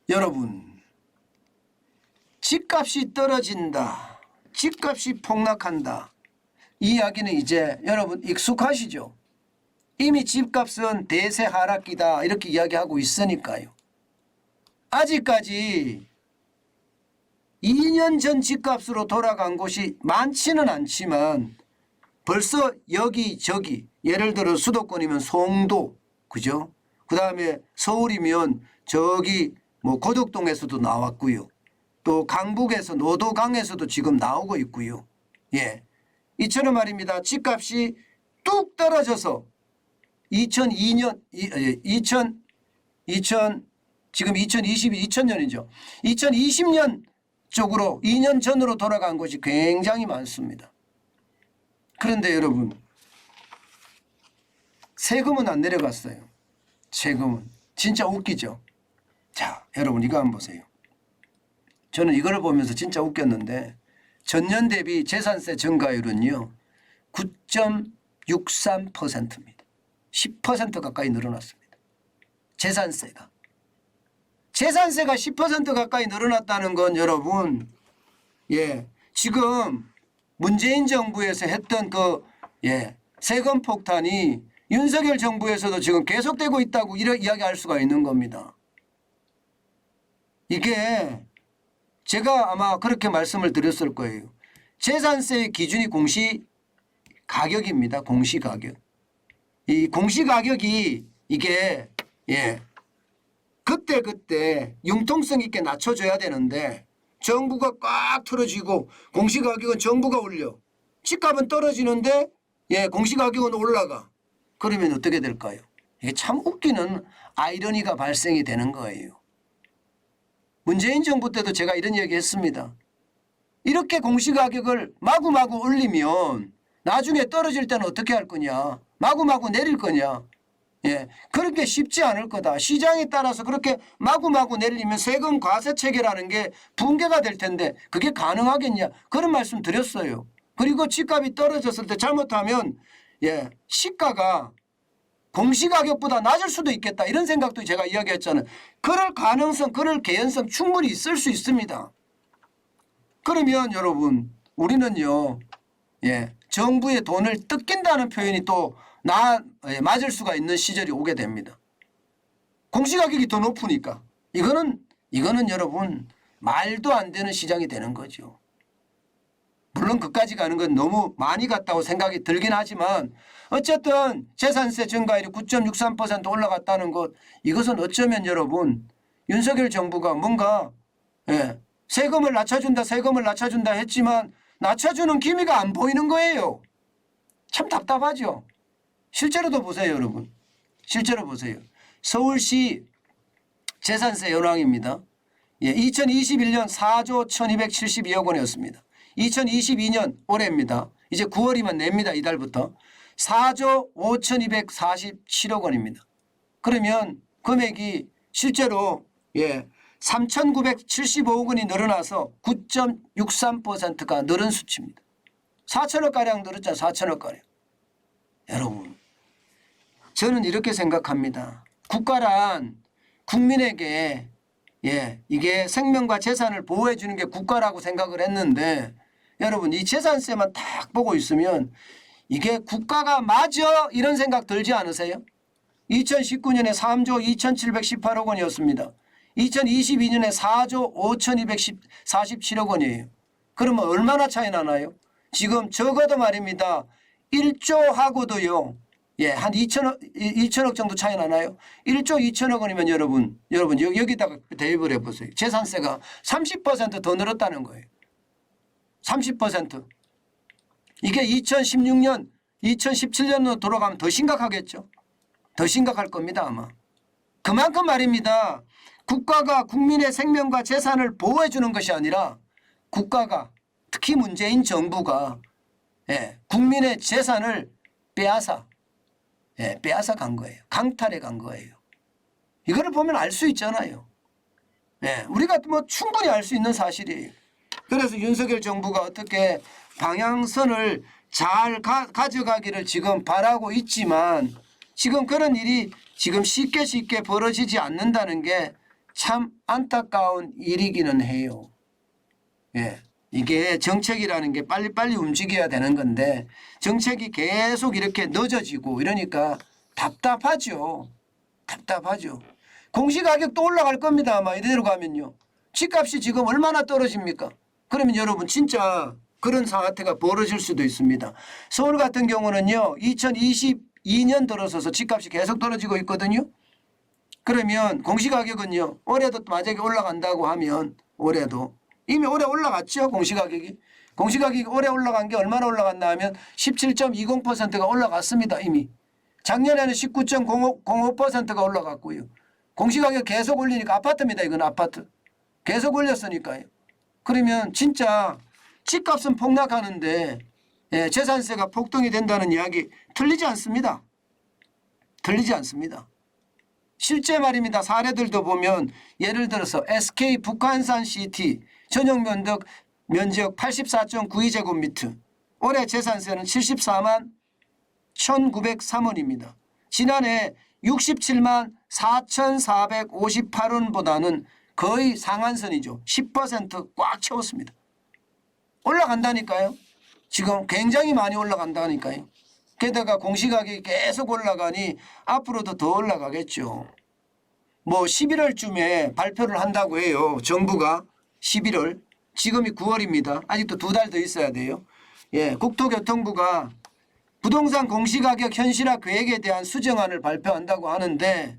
여러분, 집값이 떨어진다, 집값이 폭락한다, 이 이야기는 이제 여러분 익숙하시죠? 이미 집값은 대세 하락기다 이렇게 이야기하고 있으니까요. 아직까지 2년 전 집값으로 돌아간 곳이 많지는 않지만 벌써 여기저기, 예를 들어 수도권이면 송도, 그죠? 그 다음에 서울이면 저기 뭐 고덕동에서도 나왔고요. 또 강북에서 노도강에서도 지금 나오고 있고요. 예, 이처럼 말입니다. 집값이 뚝 떨어져서 2002년, 지금 2020년이죠. 2020년 쪽으로 2년 전으로 돌아간 곳이 굉장히 많습니다. 그런데 여러분, 세금은 안 내려갔어요. 세금은. 진짜 웃기죠. 자, 여러분 이거 한번 보세요. 저는 이걸 보면서 진짜 웃겼는데 전년 대비 재산세 증가율은요 9.63%입니다. 10% 가까이 늘어났습니다. 재산세가 10% 가까이 늘어났다는 건 여러분, 예, 지금 문재인 정부에서 했던 그 세금 폭탄이 윤석열 정부에서도 지금 계속되고 있다고 이렇게 이야기할 수가 있는 겁니다. 이게 제가 아마 그렇게 말씀을 드렸을 거예요. 재산세의 기준이 공시가격입니다. 공시가격. 이 공시가격이 이게 그때 융통성 있게 낮춰줘야 되는데 정부가 꽉 틀어지고 공시가격은 정부가 올려. 집값은 떨어지는데 공시가격은 올라가. 그러면 어떻게 될까요? 이게 참 웃기는 아이러니가 발생이 되는 거예요. 문재인 정부 때도 제가 이런 얘기 했습니다. 이렇게 공시가격을 마구마구 올리면 나중에 떨어질 때는 어떻게 할 거냐. 마구마구 내릴 거냐. 그렇게 쉽지 않을 거다. 시장에 따라서 그렇게 마구마구 내리면 세금 과세 체계라는 게 붕괴가 될 텐데 그게 가능하겠냐. 그런 말씀 드렸어요. 그리고 집값이 떨어졌을 때 잘못하면 시가가 공시가격보다 낮을 수도 있겠다. 이런 생각도 제가 이야기했잖아요. 그럴 가능성, 그럴 개연성 충분히 있을 수 있습니다. 그러면 여러분 우리는요 정부의 돈을 뜯긴다는 표현이 또 맞을 수가 있는 시절이 오게 됩니다. 공시가격이 더 높으니까 이거는 여러분 말도 안 되는 시장이 되는 거죠. 물론 그까지 가는 건 너무 많이 갔다고 생각이 들긴 하지만 어쨌든 재산세 증가율이 9.63% 올라갔다는 것, 이것은 어쩌면 여러분 윤석열 정부가 뭔가 세금을 낮춰준다 했지만 낮춰주는 기미가 안 보이는 거예요. 참 답답하죠. 실제로도 보세요 여러분. 실제로 보세요. 서울시 재산세 현황입니다. 2021년 4조 1272억 원이었습니다. 2022년 올해입니다. 이제 9월이면 냅니다. 이달부터. 4조 5247억 원입니다. 그러면 금액이 실제로 3,975억 원이 늘어나서 9.63%가 늘은 수치입니다. 4천억가량 늘었잖아요. 4천억가량. 여러분, 저는 이렇게 생각합니다. 국가란 국민에게 이게 생명과 재산을 보호해 주는 게 국가라고 생각을 했는데 여러분 이 재산세만 딱 보고 있으면 이게 국가가 맞아 이런 생각 들지 않으세요? 2019년에 3조 2718억 원이었습니다. 2022년에 4조 5247억 원이에요. 그러면 얼마나 차이 나나요? 지금 적어도 말입니다. 1조하고도요. 한 2천억 정도 차이 나나요? 1조 2천억 원이면 여러분 여기다가 대입을 해보세요. 재산세가 30% 더 늘었다는 거예요. 30%. 이게 2016년, 2017년으로 돌아가면 더 심각하겠죠. 더 심각할 겁니다 아마. 그만큼 말입니다. 국가가 국민의 생명과 재산을 보호해 주는 것이 아니라 국가가 특히 문재인 정부가 국민의 재산을 빼앗아 간 거예요. 강탈해 간 거예요. 이거를 보면 알 수 있잖아요. 우리가 뭐 충분히 알 수 있는 사실이에요. 그래서 윤석열 정부가 어떻게 방향선을 잘 가져가기를 지금 바라고 있지만 지금 그런 일이 지금 쉽게 벌어지지 않는다는 게 참 안타까운 일이기는 해요. 예. 이게 정책이라는 게 빨리빨리 움직여야 되는 건데 정책이 계속 이렇게 늦어지고 이러니까 답답하죠. 답답하죠. 공시가격도 올라갈 겁니다. 아마 이대로 가면요. 집값이 지금 얼마나 떨어집니까? 그러면 여러분 진짜 그런 사태가 벌어질 수도 있습니다. 서울 같은 경우는요. 2022년 들어서서 집값이 계속 떨어지고 있거든요. 그러면 공시가격은요. 올해도 만약에 올라간다고 하면 올해도 이미 올해 올라갔죠. 공시가격이. 공시가격이 올해 올라간 게 얼마나 올라갔나 하면 17.20%가 올라갔습니다. 이미. 작년에는 19.05%가 올라갔고요. 공시가격 계속 올리니까 아파트입니다. 이건 아파트. 계속 올렸으니까요. 그러면 진짜 집값은 폭락하는데 예, 재산세가 폭등이 된다는 이야기 틀리지 않습니다. 틀리지 않습니다. 실제 말입니다. 사례들도 보면 예를 들어서 SK 북한산 시티 전용 면적 84.92제곱미터 올해 재산세는 74만 1,903원입니다. 지난해 67만 4,458원보다는 거의 상한선이죠. 10% 꽉 채웠습니다. 올라간다니까요. 지금 굉장히 많이 올라간다니까요. 게다가 공시가격이 계속 올라가니 앞으로도 더 올라가겠죠. 뭐 11월쯤에 발표를 한다고 해요. 정부가 11월. 지금이 9월입니다. 아직도 2달 더 있어야 돼요. 예, 국토교통부가 부동산 공시가격 현실화 계획에 대한 수정안을 발표한다고 하는데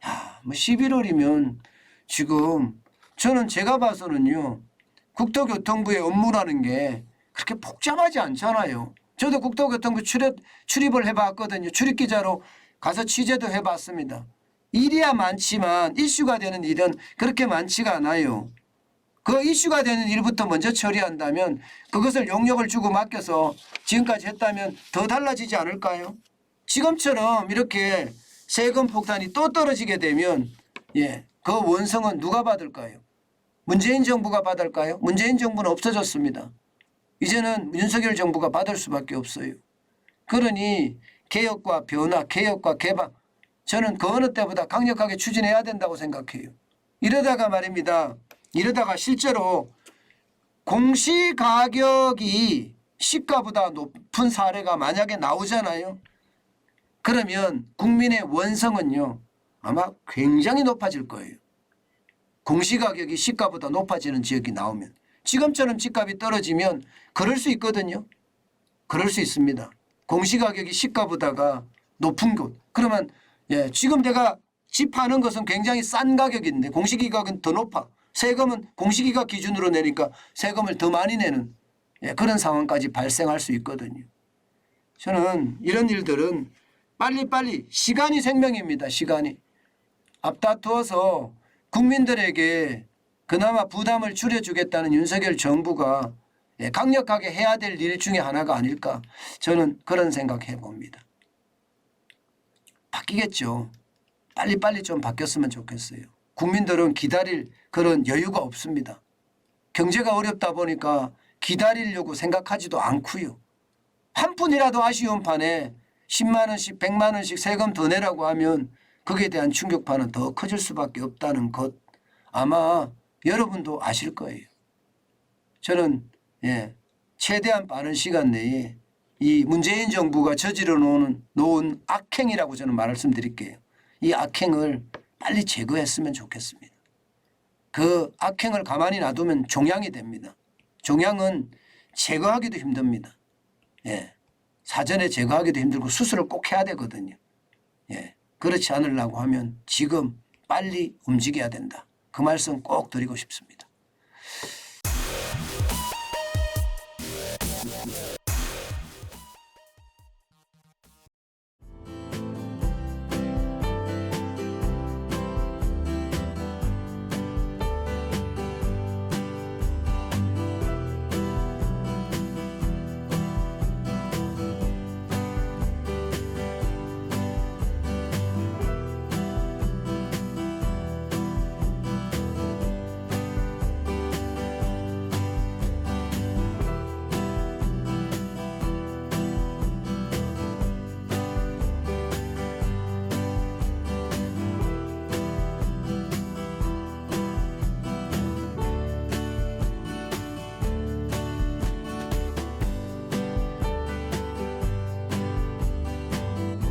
야, 뭐 11월이면 지금 저는 제가 봐서는요. 국토교통부의 업무라는 게 그렇게 복잡하지 않잖아요. 저도 국토교통부 출입을 해봤거든요. 출입기자로 가서 취재도 해봤습니다. 일이야 많지만 이슈가 되는 일은 그렇게 많지가 않아요. 그 이슈가 되는 일부터 먼저 처리한다면 그것을 용역을 주고 맡겨서 지금까지 했다면 더 달라지지 않을까요? 지금처럼 이렇게 세금 폭탄이 또 떨어지게 되면 예, 그 원성은 누가 받을까요? 문재인 정부가 받을까요? 문재인 정부는 없어졌습니다. 이제는 윤석열 정부가 받을 수밖에 없어요. 그러니 개혁과 변화, 개혁과 개방 저는 그 어느 때보다 강력하게 추진해야 된다고 생각해요. 이러다가 말입니다. 이러다가 실제로 공시가격이 시가보다 높은 사례가 만약에 나오잖아요. 그러면 국민의 원성은요. 아마 굉장히 높아질 거예요. 공시가격이 시가보다 높아지는 지역이 나오면. 지금처럼 집값이 떨어지면 그럴 수 있거든요. 그럴 수 있습니다. 공시가격이 시가보다가 높은 곳. 그러면 예, 지금 내가 집 파는 것은 굉장히 싼 가격인데 공시가격은 더 높아. 세금은 공시기가 기준으로 내니까 세금을 더 많이 내는 예, 그런 상황까지 발생할 수 있거든요. 저는 이런 일들은 빨리빨리 시간이 생명입니다. 시간이. 앞다투어서 국민들에게 그나마 부담을 줄여주겠다는 윤석열 정부가 예, 강력하게 해야 될 일 중에 하나가 아닐까 저는 그런 생각해 봅니다. 바뀌겠죠. 빨리빨리 좀 바뀌었으면 좋겠어요. 국민들은 기다릴 그런 여유가 없습니다. 경제가 어렵다 보니까 기다리려고 생각하지도 않고요. 한 푼이라도 아쉬운 판에 10만 원씩 100만 원씩 세금 더 내라고 하면 거기에 대한 충격파는 더 커질 수밖에 없다는 것 아마 여러분도 아실 거예요. 저는 예, 최대한 빠른 시간 내에 이 문재인 정부가 저지러 놓은 악행이라고 저는 말씀드릴게요. 이 악행을 빨리 제거했으면 좋겠습니다. 그 악행을 가만히 놔두면 종양이 됩니다. 종양은 제거하기도 힘듭니다. 예, 사전에 제거하기도 힘들고 수술을 꼭 해야 되거든요. 예, 그렇지 않으려고 하면 지금 빨리 움직여야 된다. 그 말씀 꼭 드리고 싶습니다.